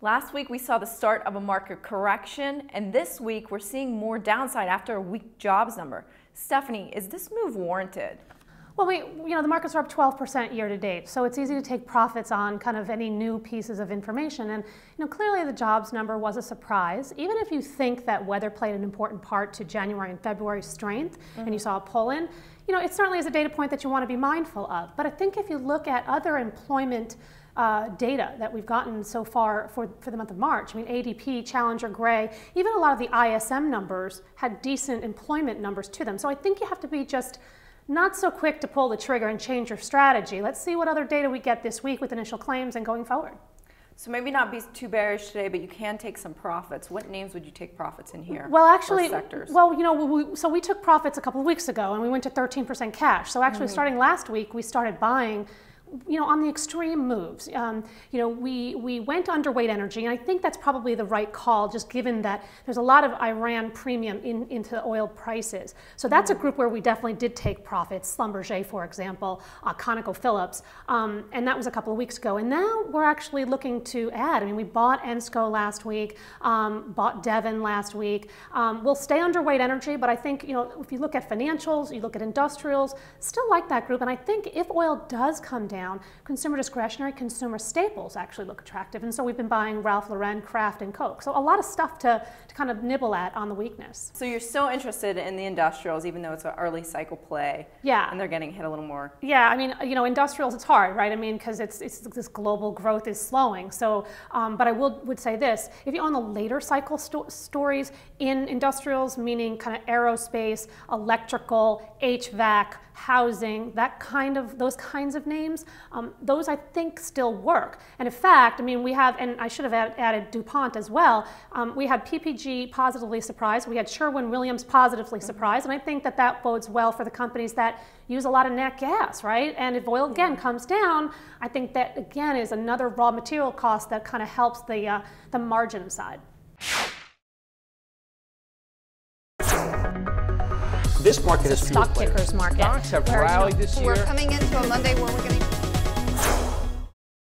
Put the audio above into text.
Last week we saw the start of a market correction, and this week we're seeing more downside after a weak jobs number. Stephanie, is this move warranted? Well, the markets are up 12% year to date, so it's easy to take profits on kind of any new pieces of information. And clearly the jobs number was a surprise. Even if you think that weather played an important part to January and February strength, and you saw a pull-in, it certainly is a data point that you want to be mindful of. But I think if you look at other employment data that we've gotten so far for the month of March. ADP, Challenger, Gray, even a lot of the ISM numbers had decent employment numbers to them. So I think you have to be just not so quick to pull the trigger and change your strategy. Let's see what other data we get this week with initial claims and going forward. So maybe not be too bearish today, but you can take some profits. What names would you take profits in here? Well, actually, sectors? So we took profits a couple of weeks ago and we went to 13% cash. So actually starting last week, we started buying on the extreme moves. We went underweight energy, and I think that's probably the right call, just given that there's a lot of Iran premium into oil prices. So that's a group where we definitely did take profits, Schlumberger, for example, ConocoPhillips, and that was a couple of weeks ago. And now we're actually looking to add. We bought Ensco last week, bought Devon last week. We'll stay underweight energy, but I think, if you look at financials, you look at industrials, still like that group. And I think if oil does come down, consumer discretionary, consumer staples actually look attractive. And so we've been buying Ralph Lauren, Kraft, and Coke. So a lot of stuff to kind of nibble at on the weakness. So you're still interested in the industrials, even though it's an early cycle play. Yeah. And they're getting hit a little more. Yeah, industrials, it's hard, right? Because it's this global growth is slowing. So, but I would say this, if you own the later cycle stories in industrials, meaning kind of aerospace, electrical, HVAC, housing, those kinds of names, those I think still work. And in fact, we have, and I should have added DuPont as well, we had PPG positively surprised, we had Sherwin-Williams positively surprised, and I think that bodes well for the companies that use a lot of nat gas, right? And if oil again comes down, I think that again is another raw material cost that kind of helps the margin side. This market is stock pickers market. Stocks have rallied this year. We're coming into a Monday where we're going to